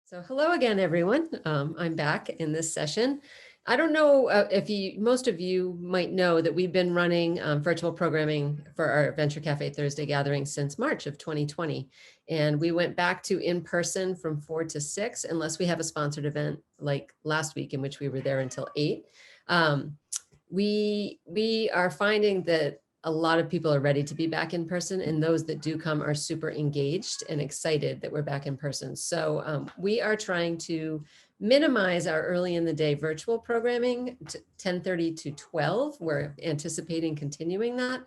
So hello again, everyone. I'm back in this session. I don't know if most of you might know that we've been running virtual programming for our Venture Cafe Thursday gathering since March of 2020. And we went back to in-person from 4 to 6, unless we have a sponsored event like last week in which we were there until 8. We are finding that a lot of people are ready to be back in person, and those that do come are super engaged and excited that we're back in person. So we are trying to minimize our early in the day virtual programming to 10:30 to 12. We're anticipating continuing that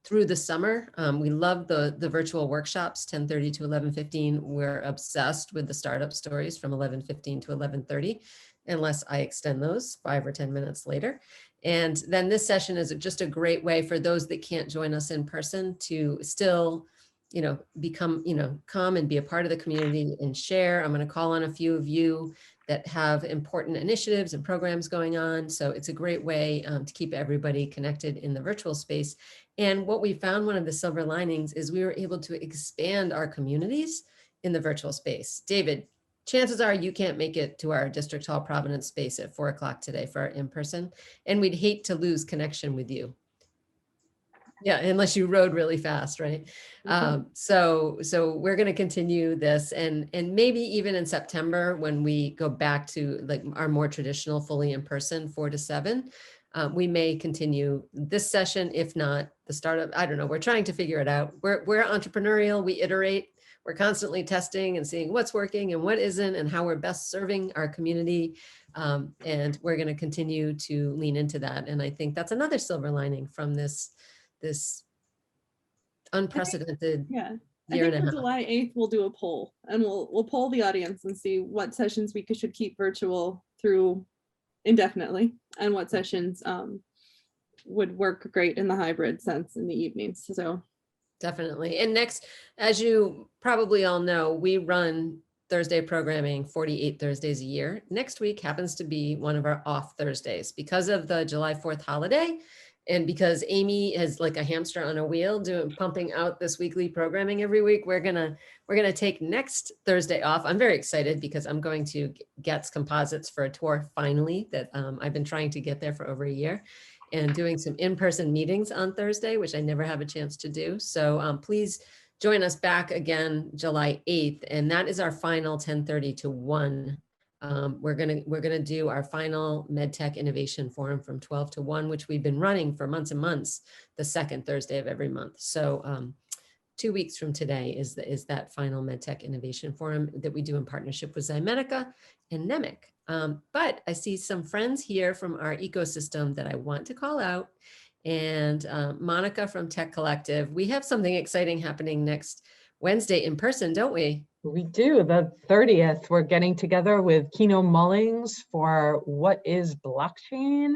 through the summer. We love the virtual workshops, 10:30 to 11:15. We're obsessed with the startup stories from 11:15 to 11:30, unless I extend those 5 or 10 minutes later. And then this session is just a great way for those that can't join us in person to still, come and be a part of the community and share. I'm going to call on a few of you that have important initiatives and programs going on. So it's a great way to keep everybody connected in the virtual space. And what we found, one of the silver linings, is we were able to expand our communities in the virtual space. David, chances are you can't make it to our District Hall Providence space at 4 o'clock today for our in-person, and we'd hate to lose connection with you. Yeah, unless you rode really fast, right? So we're going to continue this, and maybe even in September when we go back to like our more traditional fully in person 4 to 7, we may continue this session. If not, the startup, I don't know. We're trying to figure it out. We're entrepreneurial. We iterate. We're constantly testing and seeing what's working and what isn't, and how we're best serving our community. And we're going to continue to lean into that. And I think that's another silver lining from this unprecedented year and a half. July 8th, we'll do a poll, and we'll poll the audience and see what sessions we should keep virtual through indefinitely, and what sessions would work great in the hybrid sense in the evenings. So definitely. And next, as you probably all know, we run Thursday programming 48 Thursdays a year. Next week happens to be one of our off Thursdays because of the July 4th holiday. And because Amy is like a hamster on a wheel pumping out this weekly programming every week, we're gonna take next Thursday off. I'm very excited because I'm going to Getz Composites for a tour finally that I've been trying to get there for over a year, and doing some in-person meetings on Thursday, which I never have a chance to do. So please join us back again July 8th, and that is our final 10:30 to 1. We're gonna do our final MedTech Innovation Forum from 12 to 1, which we've been running for months and months, the second Thursday of every month. So 2 weeks from today is that final MedTech Innovation Forum that we do in partnership with Zymedica and NEMIC. But I see some friends here from our ecosystem that I want to call out. And Monica from Tech Collective, we have something exciting happening next Wednesday in person, don't we? We do. The 30th, we're getting together with Kino Mullings for What is Blockchain,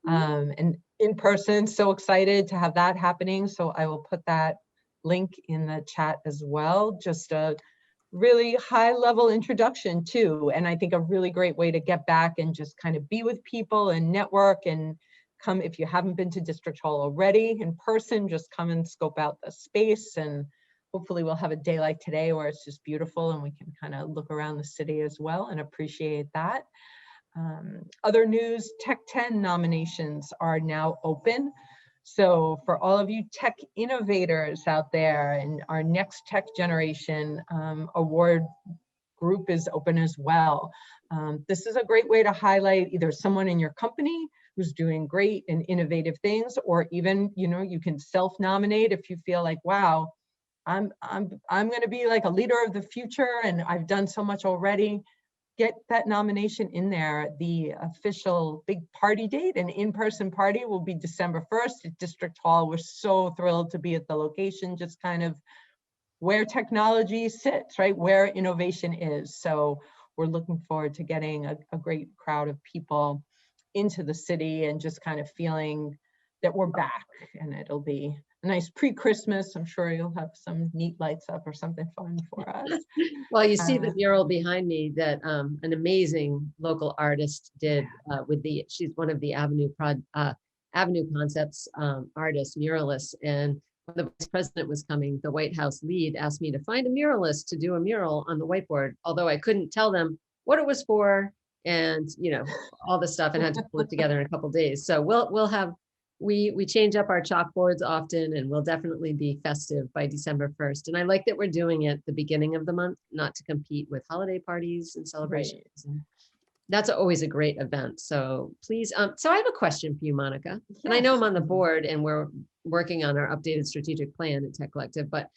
and in person. So excited to have that happening. So I will put that link in the chat as well. Just a really high level introduction too. And I think a really great way to get back and just kind of be with people and network, and come, if you haven't been to District Hall already in person, just come and scope out the space. And hopefully we'll have a day like today where it's just beautiful and we can kind of look around the city as well and appreciate that. Other news, Tech 10 nominations are now open. So for all of you tech innovators out there, and our next tech generation award group is open as well. This is a great way to highlight either someone in your company who's doing great and innovative things, or even, you can self-nominate if you feel like, wow, I'm going to be like a leader of the future and I've done so much already. Get that nomination in there. The official big party date and in-person party will be December 1st at District Hall. We're so thrilled to be at the location, just kind of where technology sits, right? Where innovation is. So we're looking forward to getting a great crowd of people into the city and just kind of feeling that we're back, and it'll be a nice pre-Christmas. I'm sure you'll have some neat lights up or something fun for us. Well, you see the mural behind me that an amazing local artist did she's one of the Avenue Concepts artists, muralists, and when the vice president was coming, the White House lead asked me to find a muralist to do a mural on the whiteboard, although I couldn't tell them what it was for, and all this stuff, and had to pull it together in a couple days. So we'll have we change up our chalkboards often, and we'll definitely be festive by December 1st. And I like that we're doing it the beginning of the month, not to compete with holiday parties and celebrations. And that's always a great event. So please, so I have a question for you, Monica. And I know I'm on the board and we're working on our updated strategic plan at Tech Collective, but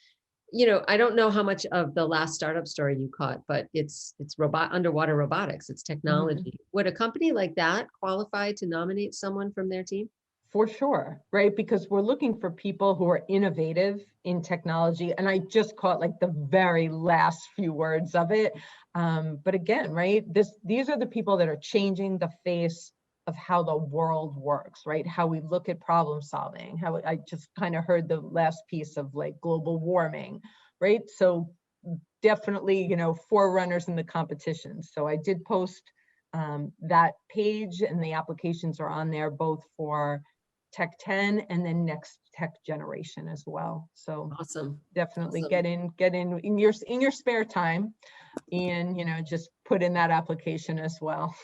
I don't know how much of the last startup story you caught, but it's underwater robotics, it's technology. Would a company like that qualify to nominate someone from their team? For sure, right? Because we're looking for people who are innovative in technology. And I just caught like the very last few words of it. But again, right, these are the people that are changing the face of how the world works, right? How we look at problem solving, how I just kind of heard the last piece of like global warming, right? So definitely, forerunners in the competition. So I did post that page, and the applications are on there both for Tech 10 and then next tech generation as well. So awesome. Definitely Awesome. get in your spare time, and just put in that application as well.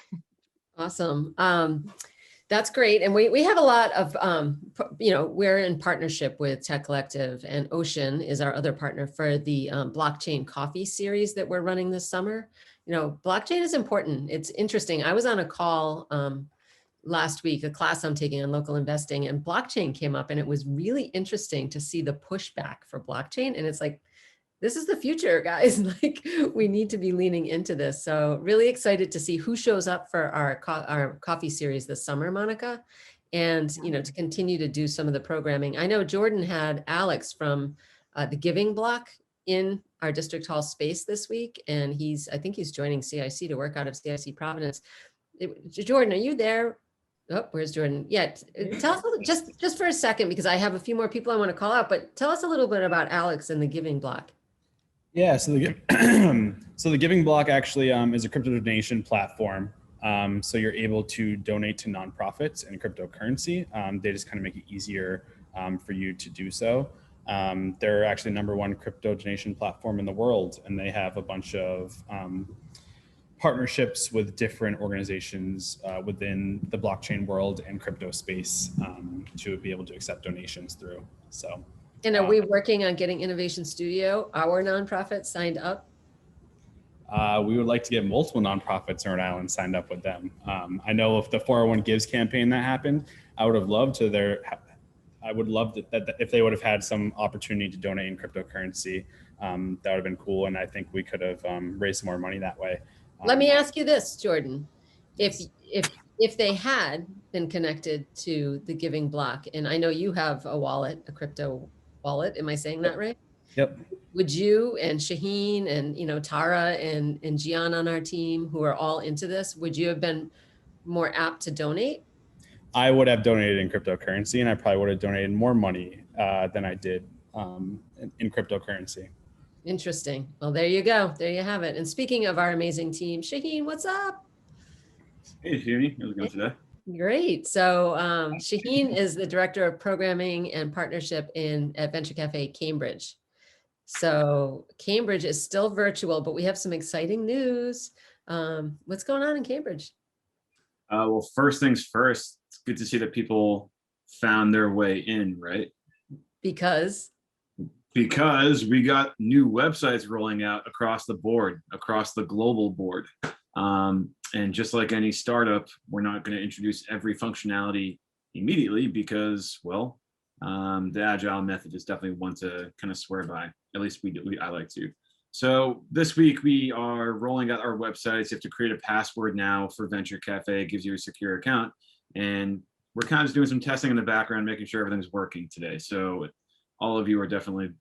Awesome. That's great. And we have a lot of, we're in partnership with Tech Collective, and Ocean is our other partner for the blockchain coffee series that we're running this summer. Blockchain is important. It's interesting. I was on a call last week, a class I'm taking on local investing, and blockchain came up, and it was really interesting to see the pushback for blockchain. And it's like, this is the future, guys. Like, we need to be leaning into this. So really excited to see who shows up for our coffee series this summer, Monica, and to continue to do some of the programming. I know Jordan had Alex from the Giving Block in our District Hall space this week, and I think he's joining CIC to work out of CIC Providence. Jordan, are you there? Oh, where's Jordan? Yeah, tell us just for a second, because I have a few more people I want to call out, but tell us a little bit about Alex and the Giving Block. Yeah, so the Giving Block actually is a crypto donation platform. So you're able to donate to nonprofits in cryptocurrency. They just kind of make it easier for you to do so. They're actually #1 crypto donation platform in the world, and they have a bunch of partnerships with different organizations within the blockchain world and crypto space to be able to accept donations through. So. And are we working on getting Innovation Studio, our nonprofit, signed up? We would like to get multiple nonprofits in Rhode Island signed up with them. I know if the 401 Gives campaign that happened, I would have loved that if they would have had some opportunity to donate in cryptocurrency, that would have been cool. And I think we could have raised some more money that way. Let me ask you this, Jordan. If they had been connected to the Giving Block, and I know you have a wallet, a crypto wallet, am I saying that right? Yep. Would you and Shaheen and Tara and Gian on our team, who are all into this, would you have been more apt to donate? I would have donated in cryptocurrency, and I probably would have donated more money than I did in cryptocurrency. Interesting. Well, there you go. There you have it. And speaking of our amazing team, Shaheen, what's up? Hey, Tuni, how's it going today? Great. So Shaheen is the Director of Programming and Partnership at Venture Cafe Cambridge. So Cambridge is still virtual, but we have some exciting news. What's going on in Cambridge? Well, first things first, it's good to see that people found their way in, right? Because we got new websites rolling out across the board, across the global board. And just like any startup, we're not going to introduce every functionality immediately because, well, the agile method is definitely one to kind of swear by. At least I like to. So this week we are rolling out our websites. You have to create a password now for Venture Cafe. It gives you a secure account. And we're kind of just doing some testing in the background, making sure everything's working today. So all of you are definitely,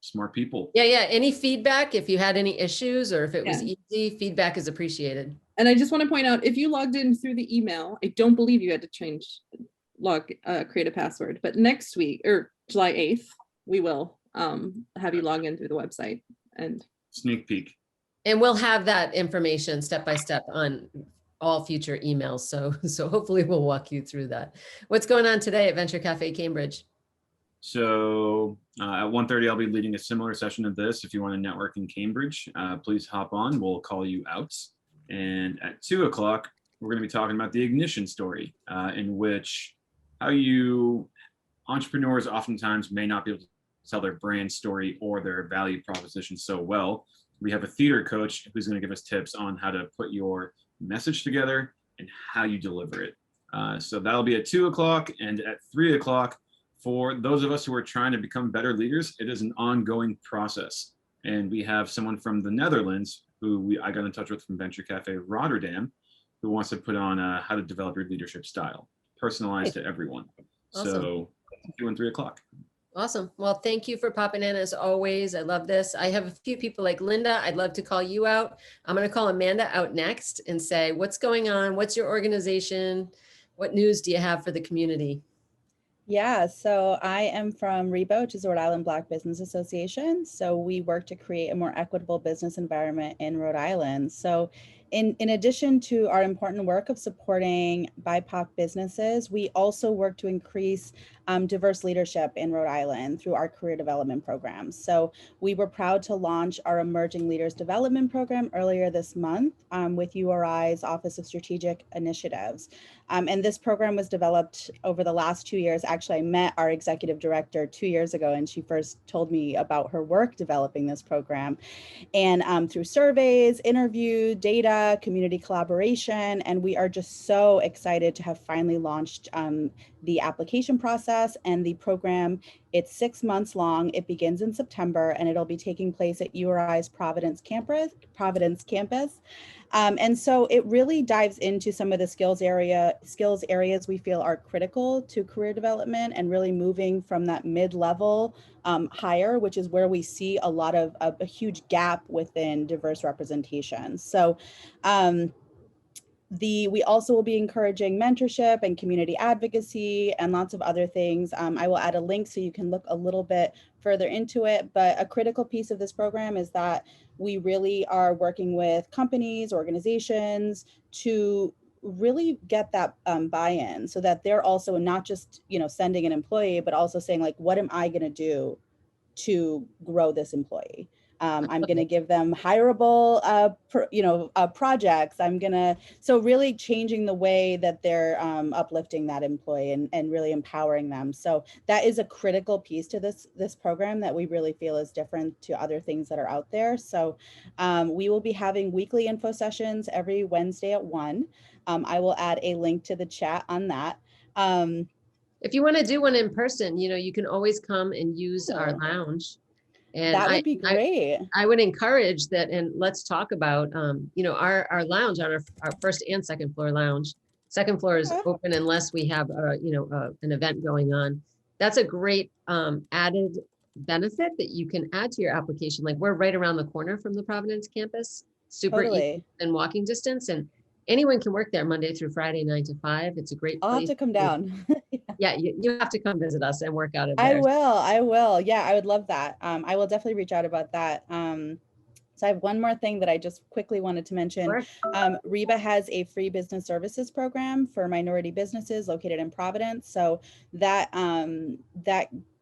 smart people. Yeah. Any feedback, if you had any issues or if it was easy, feedback is appreciated. And I just want to point out, if you logged in through the email, I don't believe you had to create a password. But next week, or July 8th, we will have you log in through the website and sneak peek. And we'll have that information step by step on all future emails. So hopefully we'll walk you through that. What's going on today at Venture Cafe Cambridge? So at 1:30, I'll be leading a similar session of this. If you want to network in Cambridge, please hop on. We'll call you out. And at 2 o'clock, we're going to be talking about the ignition story, in which entrepreneurs oftentimes may not be able to tell their brand story or their value proposition so well. We have a theater coach who's going to give us tips on how to put your message together and how you deliver it. So that'll be at 2 o'clock, and at 3 o'clock, for those of us who are trying to become better leaders, it is an ongoing process. And we have someone from the Netherlands who I got in touch with from Venture Cafe Rotterdam, who wants to put on how to develop your leadership style, personalized to everyone. Awesome. So 2 and 3 o'clock. Awesome. Well, thank you for popping in as always. I love this. I have a few people like Linda. I'd love to call you out. I'm going to call Amanda out next and say, what's going on? What's your organization? What news do you have for the community? Yeah, so I am from RIBBA, which is the Rhode Island Black Business Association. So we work to create a more equitable business environment in Rhode Island. So in addition to our important work of supporting BIPOC businesses, we also work to increase diverse leadership in Rhode Island through our career development programs. So we were proud to launch our Emerging Leaders Development Program earlier this month with URI's Office of Strategic Initiatives. And this program was developed over the last 2 years. Actually, I met our executive director 2 years ago, and she first told me about her work developing this program. And through surveys, interview, data, community collaboration, and we are just so excited to have finally launched the application process and the program. It's 6 months long. It begins in September, and it'll be taking place at URI's Providence campus. And so it really dives into some of the skills areas we feel are critical to career development and really moving from that mid-level higher, which is where we see a lot of a huge gap within diverse representation. So we also will be encouraging mentorship and community advocacy and lots of other things. I will add a link so you can look a little bit further into it, but a critical piece of this program is that we really are working with companies, organizations to really get that buy-in so that they're also not just, sending an employee, but also saying like, what am I going to do to grow this employee? I'm going to give them hireable, projects. So really changing the way that they're uplifting that employee and really empowering them. So that is a critical piece to this program that we really feel is different to other things that are out there. So we will be having weekly info sessions every Wednesday at 1. I will add a link to the chat on that. If you want to do one in person, you can always come and use our lounge. And that would be great. I would encourage that. And let's talk about, our lounge on our first and second floor lounge. Second floor is open unless we have, an event going on. That's a great added benefit that you can add to your application. Like we're right around the corner from the Providence campus, super easy and walking distance. And anyone can work there Monday through Friday, 9 to 5. It's a great place. I'll have to come down. Yeah, you have to come visit us and work out of there. I will. Yeah, I would love that. I will definitely reach out about that. So I have one more thing that I just quickly wanted to mention. Sure. RIBBA has a free business services program for minority businesses located in Providence. So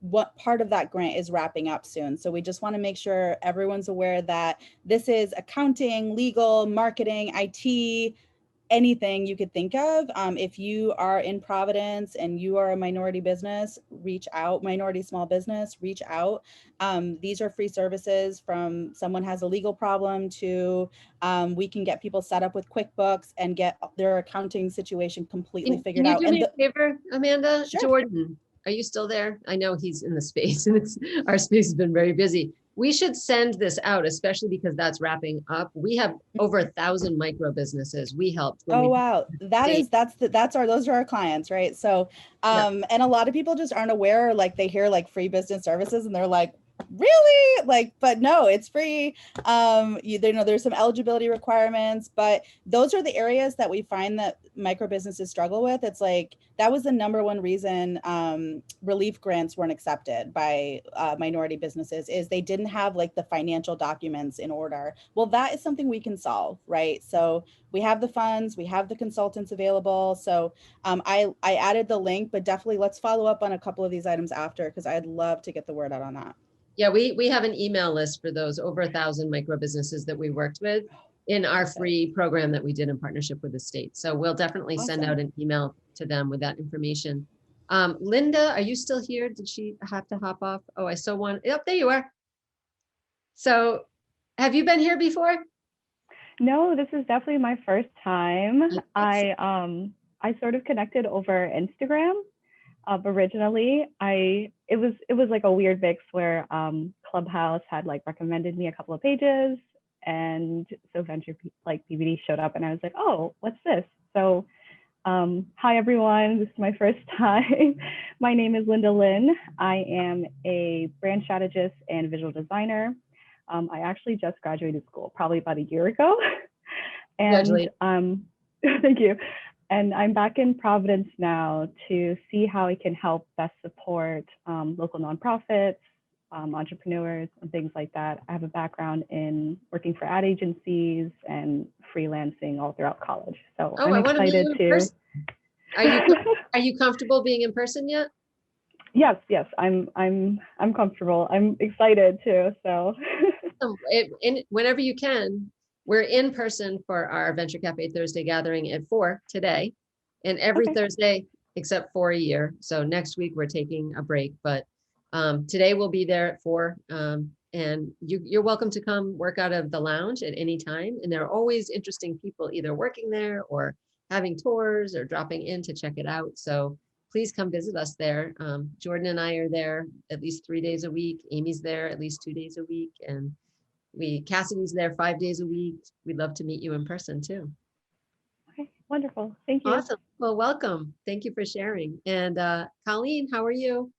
what part of that grant is wrapping up soon. So we just want to make sure everyone's aware that this is accounting, legal, marketing, IT, anything you could think of. If you are in Providence and you are a minority business, reach out, minority small business, reach out. These are free services from someone has a legal problem to we can get people set up with QuickBooks and get their accounting situation completely figured out. Can you do me a favor, Amanda? Sure. Jordan, are you still there? I know he's in the space and our space has been very busy. We should send this out, especially because that's wrapping up. We have over 1,000 micro businesses we helped. Wow. Those are our clients, right? So, and a lot of people just aren't aware, like they hear like free business services and they're like, really? Like, but no, it's free. There's some eligibility requirements, but those are the areas that we find that micro businesses struggle with. It's like, that was the number one reason relief grants weren't accepted by minority businesses, is they didn't have like the financial documents in order. Well, that is something we can solve, right? So we have the funds, we have the consultants available. So I added the link, but definitely let's follow up on a couple of these items after, because I'd love to get the word out on that. Yeah, we have an email list for those over 1,000 micro businesses that we worked with in our free program that we did in partnership with the state. So we'll definitely send out an email to them with that information. Linda, are you still here? Did she have to hop off? Oh, I saw one. Yep, there you are. So have you been here before? No, this is definitely my first time. I sort of connected over Instagram. Originally, it was like a weird mix where Clubhouse had like recommended me a couple of pages, and so Venture PVD showed up, and I was like, oh, what's this? So hi everyone, this is my first time. My name is Linda Lynn. I am a brand strategist and visual designer. I actually just graduated school probably about a year ago, and thank you. And I'm back in Providence now to see how I can help best support local nonprofits, entrepreneurs, and things like that. I have a background in working for ad agencies and freelancing all throughout college. So I'm excited to. Are you comfortable being in person yet? Yes, I'm comfortable. I'm excited too. So whenever you can. We're in person for our Venture Cafe Thursday gathering at 4 today, and every Thursday except for a year. So next week we're taking a break, but today we'll be there at 4, and you're welcome to come work out of the lounge at any time. And there are always interesting people either working there or having tours or dropping in to check it out. So please come visit us there. Jordan and I are there at least 3 days a week. Amy's there at least 2 days a week, and Cassidy's there 5 days a week. We'd love to meet you in person too. Okay, wonderful. Thank you. Awesome. Well, welcome. Thank you for sharing. And Colleen, how are you?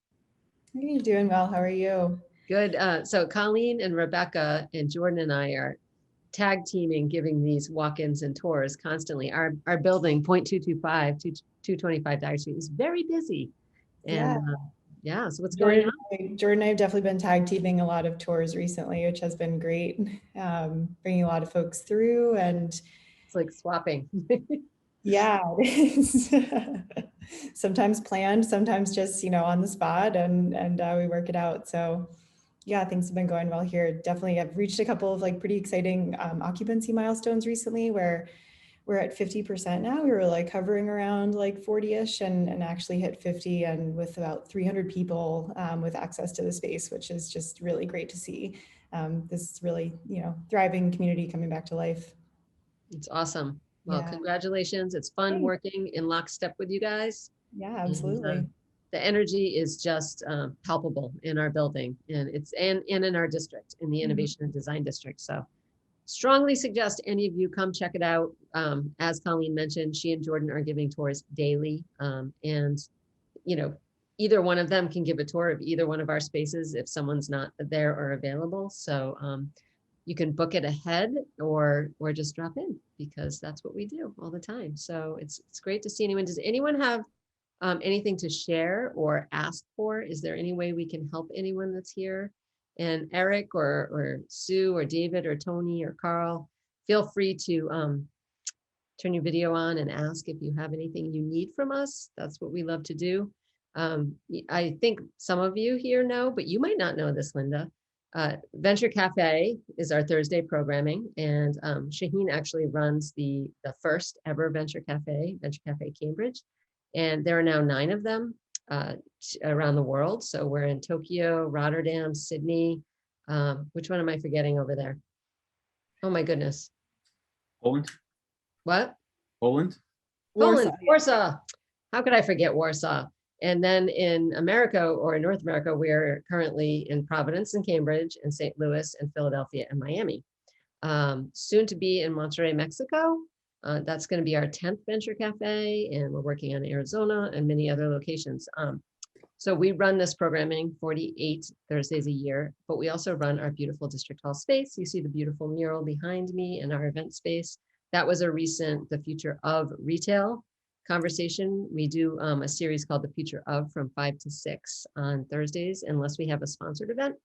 Hey, doing well. How are you? Good. So Colleen and Rebecca and Jordan and I are tag teaming, giving these walk-ins and tours constantly. Our building, 0.225, 225 Dyer Street, is very busy. And yeah, so what's going on? Jordan and I have definitely been tag teaming a lot of tours recently, which has been great. Bringing a lot of folks through, and it's like swapping. Yeah, it is. Sometimes planned, sometimes just, on the spot, and we work it out. So yeah, things have been going well here. Definitely, I've reached a couple of like pretty exciting occupancy milestones recently, where we're at 50% now. We were like hovering around like 40-ish and actually hit 50, and with about 300 people with access to the space, which is just really great to see. This really, thriving community coming back to life. It's awesome. Well, congratulations. It's fun working in lockstep with you guys. Yeah, absolutely. And, the energy is just palpable in our building, and it's and in our district, in the Innovation and Design District. So strongly suggest any of you come check it out. As Colleen mentioned, she and Jordan are giving tours daily. And, either one of them can give a tour of either one of our spaces if someone's not there or available. So you can book it ahead or just drop in, because that's what we do all the time. So it's great to see anyone. Does anyone have anything to share or ask for? Is there any way we can help anyone that's here? And Eric or Sue or David or Tony or Carl, feel free to turn your video on and ask if you have anything you need from us. That's what we love to do. I think some of you here know, but you might not know this, Linda. Venture Cafe is our Thursday programming, and Shaheen actually runs the first ever Venture Cafe Cambride. And there are now 9 of them around the world. So we're in Tokyo, Rotterdam, Sydney. Which one am I forgetting over there? Oh my goodness. Poland. What? Poland. Warsaw. How could I forget Warsaw? And then in America, or in North America, we're currently in Providence and Cambridge and St. Louis and Philadelphia and Miami. Soon to be in Monterrey, Mexico. That's going to be our 10th Venture Cafe, and we're working on Arizona and many other locations. So we run this programming 48 Thursdays a year, but we also run our beautiful District Hall space. You see the beautiful mural behind me in our event space. That was a recent, the future of retail conversation. We do a series called The Future of from 5 to 6 on Thursdays, unless we have a sponsored event.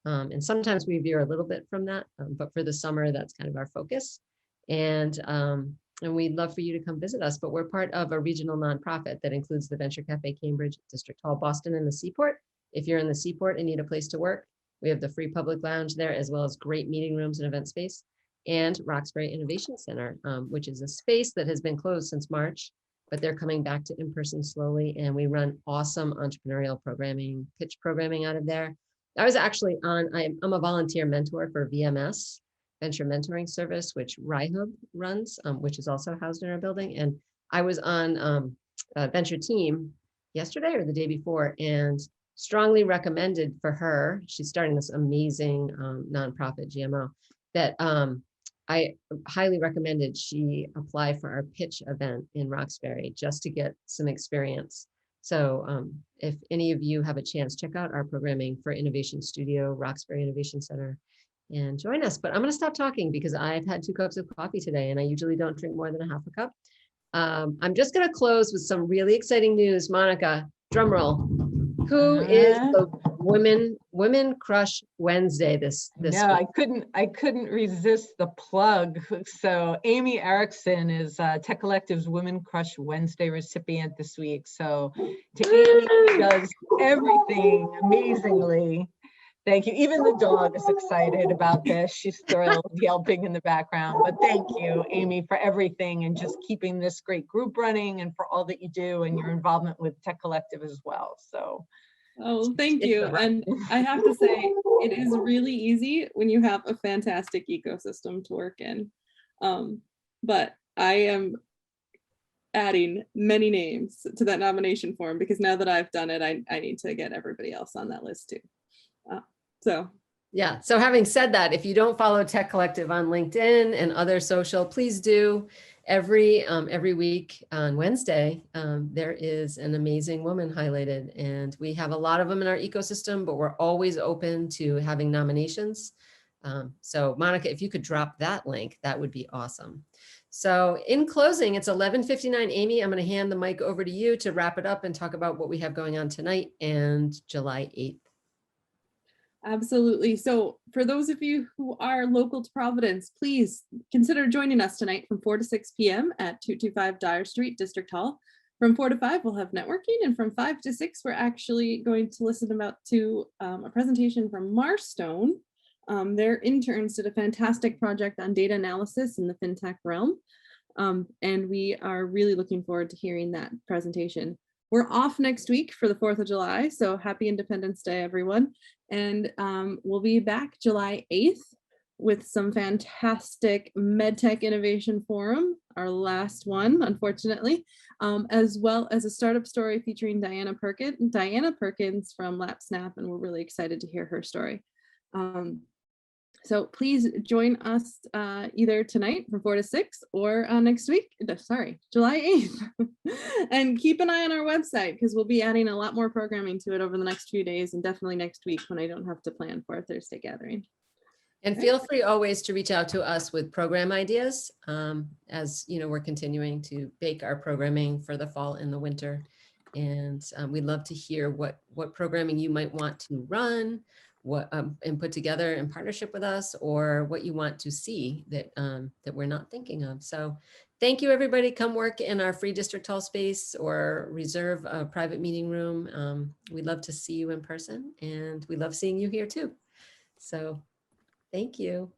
And sometimes we veer a little bit from that, but for the summer, that's kind of our focus. And we'd love for you to come visit us, but we're part of a regional nonprofit that includes the Venture Cafe Cambride, District Hall Boston, and the Seaport. If you're in the Seaport and need a place to work, we have the free public lounge there, as well as great meeting rooms and event space, and Roxbury Innovation Center, which is a space that has been closed since March, but they're coming back to in-person slowly, and we run awesome entrepreneurial programming, pitch programming out of there. I was actually I'm a volunteer mentor for VMS, Venture Mentoring Service, which RIBBA runs, which is also housed in our building. And I was on a venture team yesterday or the day before, and strongly recommended for her, she's starting this amazing nonprofit GMO, that I highly recommended she apply for our pitch event in Roxbury just to get some experience. So if any of you have a chance, check out our programming for Innovation Studio, Roxbury Innovation Center, and join us. But I'm going to stop talking because I've had 2 cups of coffee today, and I usually don't drink more than a half a cup. I'm just going to close with some really exciting news. Monica, drum roll. Who is the Women Crush Wednesday this No, week? I couldn't resist the plug. So Amy Erickson is Tech Collective's Women Crush Wednesday recipient this week. So to Amy, who does everything amazingly. Thank you. Even the dog is excited about this. She's thrilled, yelping in the background. But thank you, Amy, for everything and just keeping this great group running, and for all that you do and your involvement with Tech Collective as well. So, oh, thank you. And I have to say, it is really easy when you have a fantastic ecosystem to work in. But I am adding many names to that nomination form, because now that I've done it, I need to get everybody else on that list too. Yeah. So having said that, if you don't follow Tech Collective on LinkedIn and other social, please do. Every week on Wednesday, there is an amazing woman highlighted, and we have a lot of them in our ecosystem, but we're always open to having nominations. So Monica, if you could drop that link, that would be awesome. So in closing, it's 11:59. Amy, I'm going to hand the mic over to you to wrap it up and talk about what we have going on tonight and July 8th. Absolutely. So for those of you who are local to Providence, please consider joining us tonight from 4 to 6 p.m. at 225 Dyer Street, District Hall. From 4 to 5, we'll have networking. And from 5 to 6, we're actually going to listen to a presentation from Marstone. Their interns did a fantastic project on data analysis in the fintech realm. And we are really looking forward to hearing that presentation. We're off next week for the 4th of July, so happy Independence Day, everyone. And we'll be back July 8th with some fantastic MedTech Innovation Forum, our last one, unfortunately, as well as a startup story featuring Diana Perkins from LapSnap, and we're really excited to hear her story. So please join us either tonight from 4 to 6 or next week, July 8th. And keep an eye on our website, because we'll be adding a lot more programming to it over the next few days, and definitely next week when I don't have to plan for a Thursday gathering. And feel free always to reach out to us with program ideas. As you know, we're continuing to bake our programming for the fall and the winter. And we'd love to hear what programming you might want to run, and put together in partnership with us, or what you want to see that we're not thinking of. So thank you, everybody. Come work in our free District Hall space or reserve a private meeting room. We'd love to see you in person, and we love seeing you here too. So thank you.